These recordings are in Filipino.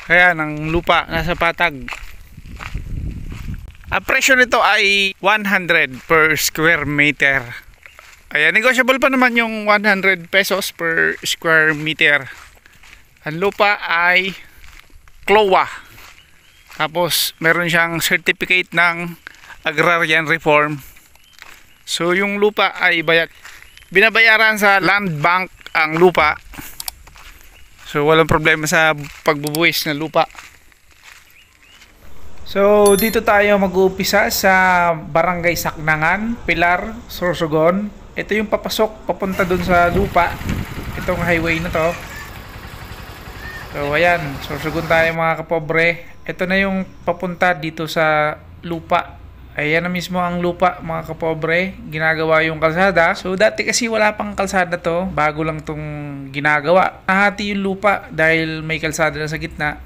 Kaya ng lupa nasa patag. Ang presyo nito ay 100 per square meter. Ayan, negotiable pa naman yung 100 pesos per square meter. Ang lupa ay CLOA. Tapos meron siyang certificate ng agrarian reform. So yung lupa ay binabayaran sa land bank ang lupa. So walang problema sa pagbubuwis ng lupa. So dito tayo mag-uumpisa sa Barangay Saknangan, Pilar, Sorsogon. Ito yung papasok papunta dun sa lupa. Itong highway na to. So ayan, Sorsogon tayo mga kapobre. Ito na yung papunta dito sa lupa. Ayan na mismo ang lupa mga kapobre. Ginagawa yung kalsada. So dati kasi wala pang kalsada to. Bago lang tong ginagawa. Nahati yung lupa dahil may kalsada na sa gitna.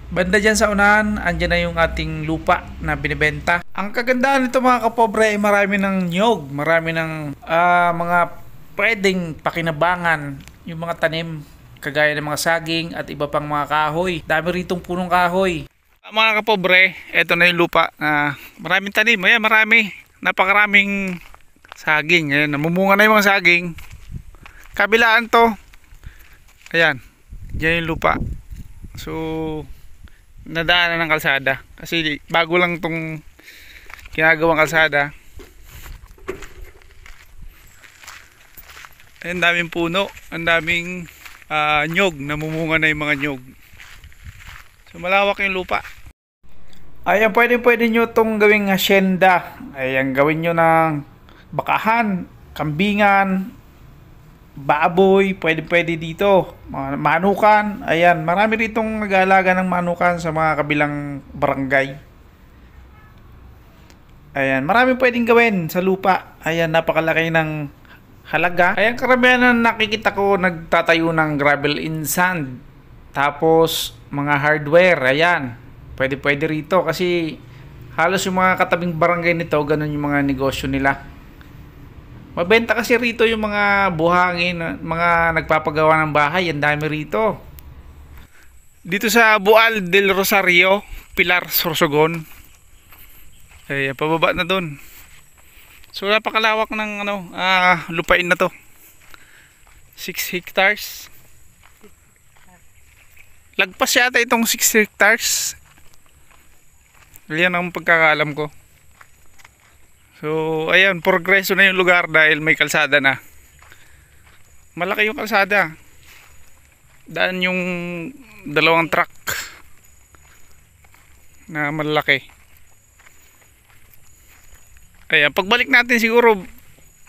Banda dyan sa unahan, andyan na yung ating lupa na binibenta. Ang kagandahan nito mga kapobre ay marami ng nyog, marami ng mga pwedeng pakinabangan, yung mga tanim, kagaya ng mga saging at iba pang mga kahoy. Dami ritong punong kahoy. Mga kapobre, eto na yung lupa na maraming tanim. Ayan, marami, napakaraming saging. Ayan, namumunga na yung mga saging. Kabilaan to. Ayan, dyan yung lupa. So nadaanan ng kalsada kasi bago lang tong ginagawang kalsada. Ang daming puno, ang daming nyog, namumunga na yung mga nyog. So malawak yung lupa. Ayan, pwede nyo itong gawing hacienda. Ayan, gawin nyo ng bakahan, kambingan, baboy, pwede dito, mga manukan. Ayan, marami ritong nag-aalaga ng manukan sa mga kabilang barangay. Ayan, marami pwedeng gawin sa lupa. Ayan, napakalaki ng halaga. Ayan, karamihan na nakikita ko nagtatayo ng gravel in sand. Tapos mga hardware. Ayan, pwede rito kasi halos yung mga katabing barangay nito, ganun yung mga negosyo nila. Mabenta kasi rito yung mga buhangin, mga nagpapagawa ng bahay. Ang dami rito. Dito sa Boal del Rosario, Pilar, Sorsogon. Ay, pababa na dun. So napakalawak ng lupain na to. 6 hectares. Lagpas yata itong 6 hectares. Yan ang pagkakaalam ko. So, ayan, progreso na yung lugar dahil may kalsada na. Malaki yung kalsada. Daan yung dalawang truck na malaki. Ayan, pagbalik natin siguro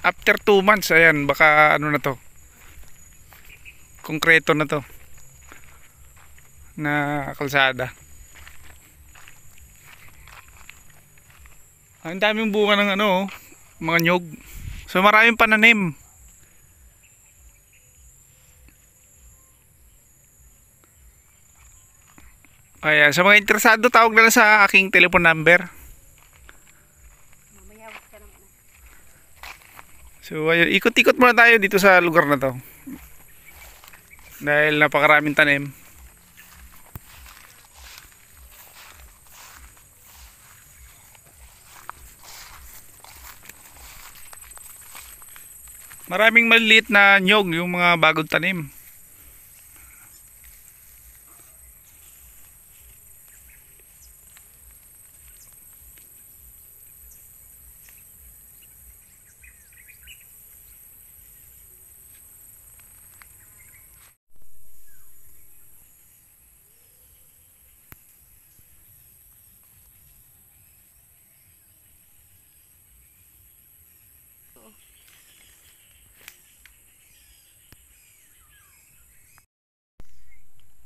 after 2 months, ayan, baka ano na to. Konkreto na to. Na kalsada. Ang daming bunga ng mga nyog. So maraming pananim. Ayan, sa mga interesado, tawag na lang sa aking telephone number. So ayun, ikot-ikot muna tayo dito sa lugar na to. Dahil napakaraming tanim. Maraming maliliit na nyog, yung mga bagong tanim.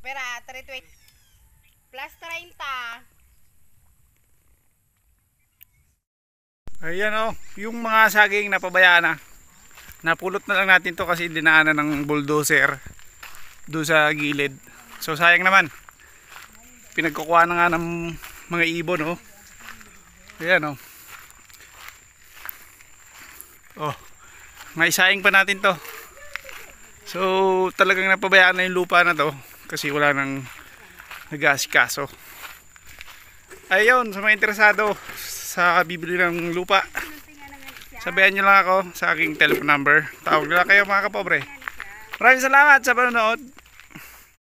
Pera, 320 plus 30. Ayan yung mga saging napabayaan na. Napulot na lang natin to kasi dinaanan ng bulldozer doon sa gilid. So sayang naman. Pinagkukuha na nga ng mga ibon Ayan may sayang pa natin to. So talagang napabayaan na yung lupa na to kasi wala nang nag-aasikaso. Ayun, sa mga interesado sa bibili ng lupa, sabihan nyo lang ako sa aking telephone number. Tawag nila kayo mga kapobre. Maraming salamat sa panonood.